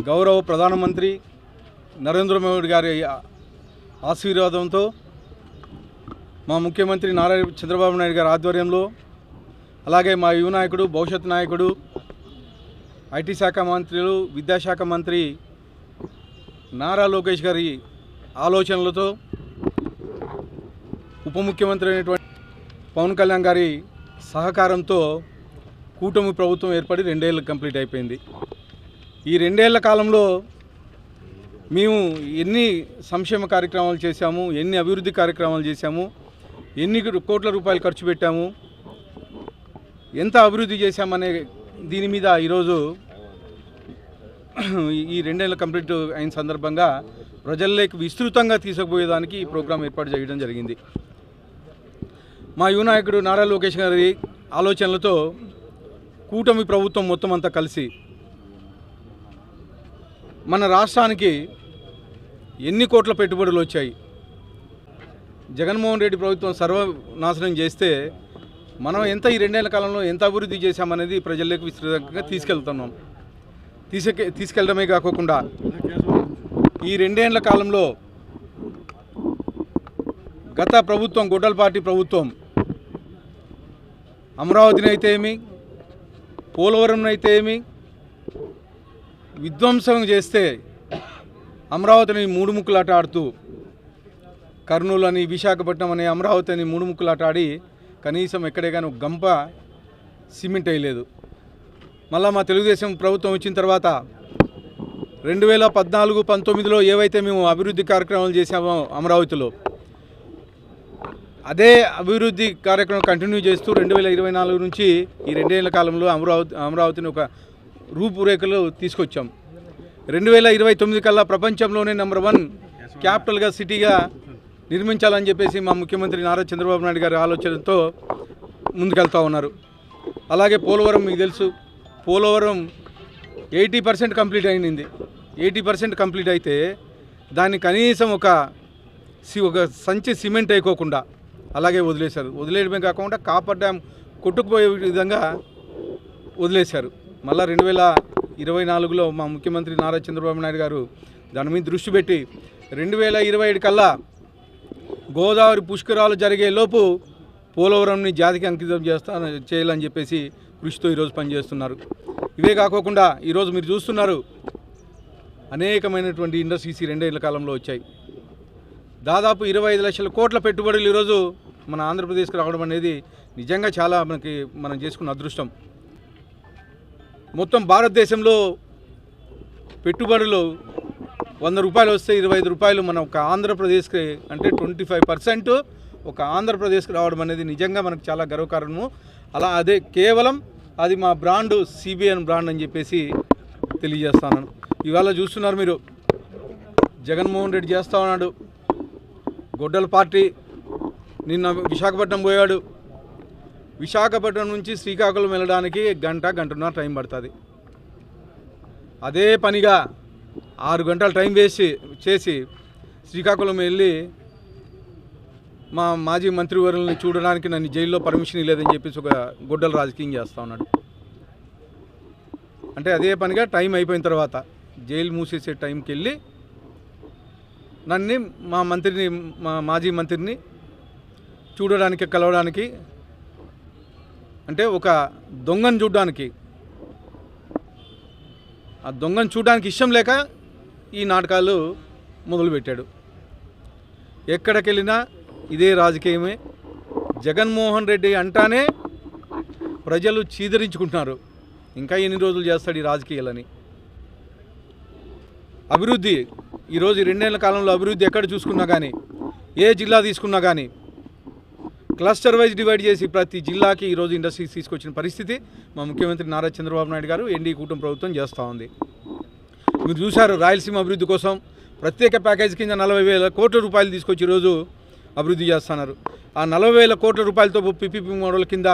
గౌరవ ప్రధానమంత్రి నరేంద్ర మోడీ గారి ఆశీర్వాదంతో మా ముఖ్యమంత్రి నారా చంద్రబాబు నాయుడు గారి ఆధ్వర్యంలో అలాగే మా యువ నాయకుడు భవిష్యత్ నాయకుడు ఐటీ శాఖ మంత్రులు విద్యాశాఖ మంత్రి నారా లోకేష్ గారి ఆలోచనలతో ఉప ముఖ్యమంత్రి అయినటువంటి పవన్ కళ్యాణ్ గారి సహకారంతో కూటమి ప్రభుత్వం ఏర్పడి 2 ఏళ్ళు కంప్లీట్ అయిపోయింది. ఈ 2 ఏళ్ల కాలంలో మేము ఎన్ని సంక్షేమ కార్యక్రమాలు చేశాము, ఎన్ని అభివృద్ధి కార్యక్రమాలు చేశాము, ఎన్ని కోట్ల రూపాయలు ఖర్చు పెట్టాము, ఎంత అభివృద్ధి చేశామనే దీని మీద ఈరోజు ఈ 2 ఏళ్ళు కంప్లీట్ అయిన సందర్భంగా ప్రజల్లోకి విస్తృతంగా తీసుకుపోయేదానికి ఈ ప్రోగ్రాం ఏర్పాటు చేయడం జరిగింది. మా యువ నాయకుడు నారా లోకేష్ గారి ఆలోచనలతో కూటమి ప్రభుత్వం మొత్తం అంతా కలిసి మన రాష్ట్రానికి ఎన్ని కోట్ల పెట్టుబడులు వచ్చాయి, జగన్మోహన్ రెడ్డి ప్రభుత్వం సర్వనాశనం చేస్తే మనం ఎంత ఈ 2 ఏళ్ల కాలంలో ఎంత అభివృద్ధి చేశామనేది ప్రజల్లోకి విస్తృతంగా తీసుకెళ్తున్నాం. తీసుకెళ్ళడమే కాకుండా ఈ 2 ఏళ్ల కాలంలో గత ప్రభుత్వం గొడ్డల పార్టీ ప్రభుత్వం అమరావతిని అయితే ఏమి, పోలవరం అయితే ఏమి విధ్వంసం చేస్తే అమరావతిని 3 ముక్కలాట ఆడుతూ కర్నూలు అని విశాఖపట్నం అనే అమరావతిని 3 ముక్కలాట ఆడి కనీసం ఎక్కడే కానీ ఒక గంప సిమెంట్ వేయలేదు. మళ్ళీ మా తెలుగుదేశం ప్రభుత్వం వచ్చిన తర్వాత 2014-19లో ఏవైతే మేము అభివృద్ధి కార్యక్రమాలు చేసామో అమరావతిలో అదే అభివృద్ధి కార్యక్రమం కంటిన్యూ చేస్తూ 2024 నుంచి ఈ 2 ఏళ్ల కాలంలో అమరావతిని ఒక రూపురేఖలు తీసుకొచ్చాం. 2029 కల్లా ప్రపంచంలోనే నెంబర్ 1 క్యాపిటల్గా సిటీగా నిర్మించాలని చెప్పేసి మా ముఖ్యమంత్రి నారా చంద్రబాబు నాయుడు గారి ఆలోచనతో ముందుకెళ్తూ ఉన్నారు. అలాగే పోలవరం మీకు తెలుసు, పోలవరం 80% కంప్లీట్ అయింది. 80% కంప్లీట్ అయితే దాన్ని కనీసం ఒక సంచి సిమెంట్ వేయకోకుండా అలాగే వదిలేశారు. వదిలేయడమే కాకుండా కాపర్ డ్యామ్ కొట్టుకుపోయే విధంగా వదిలేశారు. మళ్ళీ 2024లో మా ముఖ్యమంత్రి నారా చంద్రబాబు నాయుడు గారు దాని మీద దృష్టి పెట్టి 2027 కల్లా గోదావరి పుష్కరాలు జరిగే లోపు పోలవరంని జాతికి అంకితం చేయాలని చెప్పేసి కృషితో ఈరోజు పనిచేస్తున్నారు. ఇవే కాకోకుండా ఈరోజు మీరు చూస్తున్నారు అనేకమైనటువంటి ఇండస్ట్రీస్ 2 ఏళ్ల కాలంలో వచ్చాయి. దాదాపు 25 లక్షల కోట్ల పెట్టుబడులు ఈరోజు మన ఆంధ్రప్రదేశ్కి రావడం అనేది నిజంగా చాలా మనం చేసుకున్న అదృష్టం. మొత్తం భారతదేశంలో పెట్టుబడులు 100 రూపాయలు వస్తే 25 రూపాయలు మన ఒక ఆంధ్రప్రదేశ్కి అంటే 25% ఒక ఆంధ్రప్రదేశ్కి రావడం అనేది నిజంగా మనకు చాలా గర్వకారణము. అలా అదే కేవలం అది మా బ్రాండు సిబిఎన్ బ్రాండ్ అని చెప్పేసి తెలియజేస్తాను. ఇవాళ చూస్తున్నారు మీరు, జగన్మోహన్ రెడ్డి చేస్తూ ఉన్నాడు. గొడ్డల పార్టీ నిన్న విశాఖపట్నం పోయాడు. విశాఖపట్నం నుంచి శ్రీకాకుళం వెళ్ళడానికి గంటన్నర టైం పడుతుంది. అదే పనిగా 6 గంటలు టైం వేస్ట్ చేసి శ్రీకాకుళం వెళ్ళి మా మాజీ మంత్రివర్యుల్ని చూడడానికి నన్ను జైల్లో పర్మిషన్ లేదని చెప్పేసి ఒక గొడ్డల రాజకీయం చేస్తూ ఉన్నాడు. అంటే అదే పనిగా టైం అయిపోయిన తర్వాత జైలు మూసేసే టైంకి వెళ్ళి నన్ను మా మాజీ మంత్రిని చూడడానికి కలవడానికి అంటే ఒక దొంగను చూడడానికి, ఆ దొంగను చూడడానికి ఇష్టం లేక ఈ నాటకాలు మొదలుపెట్టాడు. ఎక్కడికి వెళ్ళినా ఇదే రాజకీయమే. జగన్మోహన్ రెడ్డి అంటానే ప్రజలు చీదరించుకుంటున్నారు. ఇంకా ఎన్ని రోజులు చేస్తాడు ఈ రాజకీయాలని. అభివృద్ధి ఈరోజు 2 ఏళ్ల కాలంలో అభివృద్ధి ఎక్కడ చూసుకున్నా కానీ, ఏ జిల్లా తీసుకున్నా కానీ క్లస్టర్ వైజ్ డివైడ్ చేసి ప్రతి జిల్లాకి ఈరోజు ఇండస్ట్రీస్ తీసుకొచ్చిన పరిస్థితి మా ముఖ్యమంత్రి నారా చంద్రబాబు నాయుడు గారు ఎన్డీఏ కూటమి ప్రభుత్వం చేస్తూ ఉంది. మీరు చూశారు, రాయలసీమ అభివృద్ధి కోసం ప్రత్యేక ప్యాకేజీ కింద 40,000 కోట్ల రూపాయలు తీసుకొచ్చి ఈరోజు అభివృద్ధి చేస్తున్నారు. ఆ 40,000 కోట్ల రూపాయలతో పిపిపి మోడల్ కింద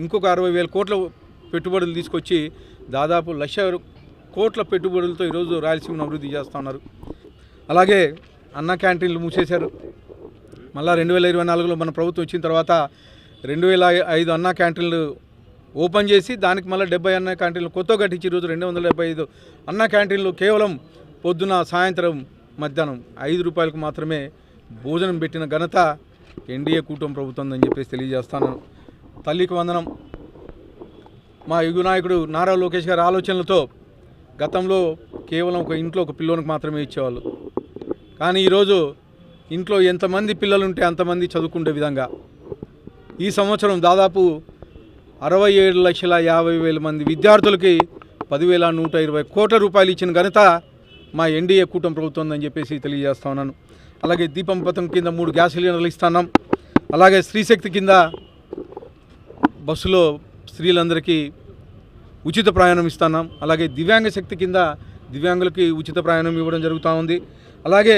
ఇంకొక 60,000 కోట్ల పెట్టుబడులు తీసుకొచ్చి దాదాపు 1,00,000 కోట్ల పెట్టుబడులతో ఈరోజు రాయలసీమను అభివృద్ధి చేస్తూ ఉన్నారు. అలాగే అన్న క్యాంటీన్లు మూసేశారు. మళ్ళీ 2024లో మన ప్రభుత్వం వచ్చిన తర్వాత 2,005 అన్నా క్యాంటీన్లు ఓపెన్ చేసి దానికి మళ్ళీ 70 అన్న క్యాంటీన్లు కొత్త కట్టించి ఈరోజు 275 అన్న క్యాంటీన్లు కేవలం పొద్దున సాయంత్రం మధ్యాహ్నం 5 రూపాయలకు మాత్రమే భోజనం పెట్టిన ఘనత ఎన్డీఏ కూటమి ప్రభుత్వం అని చెప్పేసి తెలియజేస్తాను. తల్లికి వందనం. మా యువ నాయకుడు నారా లోకేష్ గారి ఆలోచనలతో గతంలో కేవలం ఒక ఇంట్లో ఒక పిల్లోనికి మాత్రమే ఇచ్చేవాళ్ళు. కానీ ఈరోజు ఇంట్లో ఎంతమంది పిల్లలు ఉంటే అంతమంది చదువుకునే విధంగా ఈ సంవత్సరం దాదాపు 67,50,000 మంది విద్యార్థులకి 10,120 కోట్ల రూపాయలు ఇచ్చిన ఘనత మా ఎన్డీఏ కూటమి ప్రభుత్వం అని చెప్పేసి తెలియజేస్తా ఉన్నాను. అలాగే దీపం పథకం కింద 3 గ్యాస్ సిలిండర్లు ఇస్తున్నాం. అలాగే స్త్రీశక్తి కింద బస్సులో స్త్రీలందరికీ ఉచిత ప్రయాణం ఇస్తున్నాం. అలాగే దివ్యాంగ శక్తి కింద దివ్యాంగులకి ఉచిత ప్రయాణం ఇవ్వడం జరుగుతూ ఉంది. అలాగే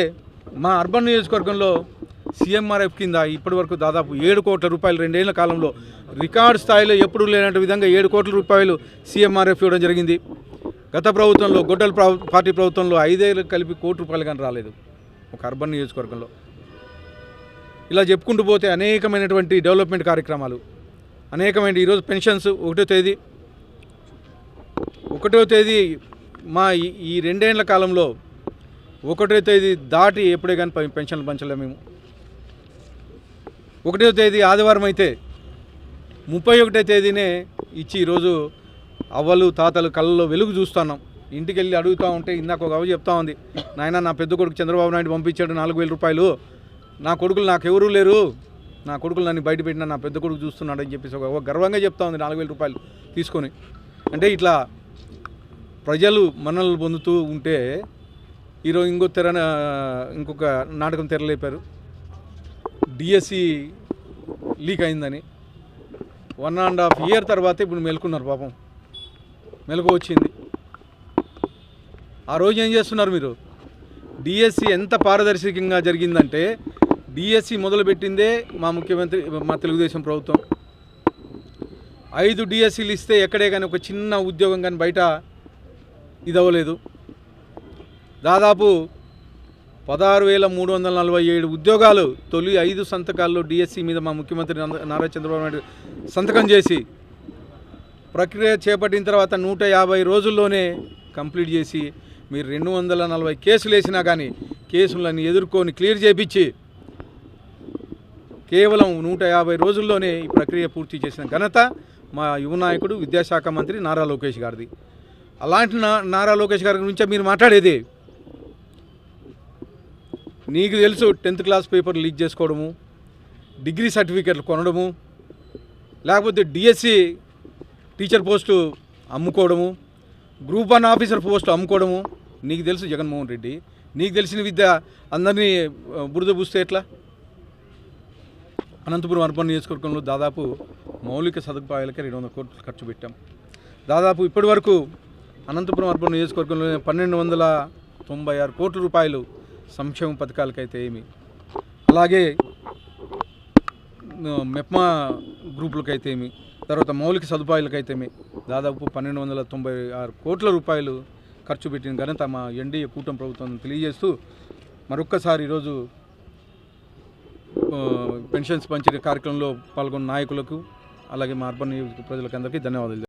మా అర్బన్ నియోజకవర్గంలో సీఎంఆర్ఎఫ్ కింద ఇప్పటివరకు దాదాపు 7 కోట్ల రూపాయలు 2 ఏళ్ల కాలంలో రికార్డు స్థాయిలో ఎప్పుడూ లేనట్టు విధంగా 7 కోట్ల రూపాయలు సీఎంఆర్ఎఫ్ ఇవ్వడం జరిగింది. గత ప్రభుత్వంలో గొడ్డల పార్టీ ప్రభుత్వంలో 5 ఏళ్ళు కలిపి కోటి రూపాయలు కానీ రాలేదు ఒక అర్బన్ నియోజకవర్గంలో. ఇలా చెప్పుకుంటూ పోతే అనేకమైనటువంటి డెవలప్మెంట్ కార్యక్రమాలు అనేకమైన. ఈరోజు పెన్షన్స్ 1వ తేదీ మా ఈ 2 ఏళ్ల కాలంలో 1వ తేదీ దాటి ఎప్పుడే కానీ పెన్షన్లు పంచలేము మేము. 1వ తేదీ ఆదివారం అయితే 31వ తేదీనే ఇచ్చి ఈరోజు అవ్వలు తాతలు కళ్ళలో వెలుగు చూస్తున్నాం. ఇంటికి వెళ్ళి అడుగుతూ ఉంటే ఇందాక ఒక అవ్వ చెప్తా ఉంది, నాయన నా పెద్ద కొడుకు చంద్రబాబు నాయుడు పంపించాడు 4,000 రూపాయలు, నా కొడుకులు నాకెవరూ లేరు, నా కొడుకులు నన్ను బయట పెట్టినా నా పెద్ద కొడుకు చూస్తున్నాడు అని చెప్పేసి ఒక గర్వంగా చెప్తా ఉంది 4,000 రూపాయలు తీసుకొని. అంటే ఇట్లా ప్రజలు మన్ననలు పొందుతూ ఉంటే ఈరోజు ఇంకొక నాటకం తెరలేపారు. డిఎస్సి లీక్ అయిందని 1.5 ఇయర్ తర్వాత ఇప్పుడు మెలుకున్నారు. పాపం మెలకు వచ్చింది. ఆ రోజు ఏం చేస్తున్నారు మీరు? డిఎస్సి ఎంత పారదర్శకంగా జరిగిందంటే డిఎస్సి మొదలుపెట్టిందే మా ముఖ్యమంత్రి మా తెలుగుదేశం ప్రభుత్వం. 5 డిఎస్సీలు ఇస్తే ఎక్కడే కానీ ఒక చిన్న ఉద్యోగం కానీ బయట ఇది అవ్వలేదు. దాదాపు 16,347 ఉద్యోగాలు తొలి 5 సంతకాల్లో డిఎస్సి మీద మా ముఖ్యమంత్రి నారా చంద్రబాబు నాయుడు సంతకం చేసి ప్రక్రియ చేపట్టిన తర్వాత 150 రోజుల్లోనే కంప్లీట్ చేసి మీరు 240 కేసులు వేసినా కానీ కేసులన్నీ ఎదుర్కొని క్లియర్ చేయించి కేవలం 150 రోజుల్లోనే ఈ ప్రక్రియ పూర్తి చేసిన ఘనత మా యువ నాయకుడు విద్యాశాఖ మంత్రి నారా లోకేష్ గారిది. అలాంటి నారా లోకేష్ గారి గురించి మీరు మాట్లాడేది. నీకు తెలుసు 10th క్లాస్ పేపర్ లీక్ చేసుకోవడము, డిగ్రీ సర్టిఫికెట్లు కొనడము, లేకపోతే డిఎస్సి టీచర్ పోస్టు అమ్ముకోవడము, గ్రూప్ 1 ఆఫీసర్ పోస్టు అమ్ముకోవడము. నీకు తెలుసు జగన్మోహన్ రెడ్డి. నీకు తెలిసిన విద్య అందరినీ బురద పూస్తే ఎట్లా? అనంతపురం అర్బన్ నియోజకవర్గంలో దాదాపు మౌలిక సదుపాయాలకే 200 కోట్లు ఖర్చు పెట్టాం. దాదాపు ఇప్పటి వరకు అనంతపురం అర్బన్ నియోజకవర్గంలో 1,296 కోట్ల రూపాయలు సంక్షేమ పథకాలకైతే ఏమి, అలాగే మెప్మా గ్రూపులకైతే ఏమి, తర్వాత మౌలిక సదుపాయాలకైతేమి దాదాపు 1,296 కోట్ల రూపాయలు ఖర్చు పెట్టిన ఘనత మా ఎన్డీఏ కూటమి ప్రభుత్వం తెలియజేస్తూ మరొక్కసారి ఈరోజు పెన్షన్స్ పంచే కార్యక్రమంలో పాల్గొన్న నాయకులకు అలాగే మా అర్బన్ ప్రజలకు అందరికీ ధన్యవాదాలు.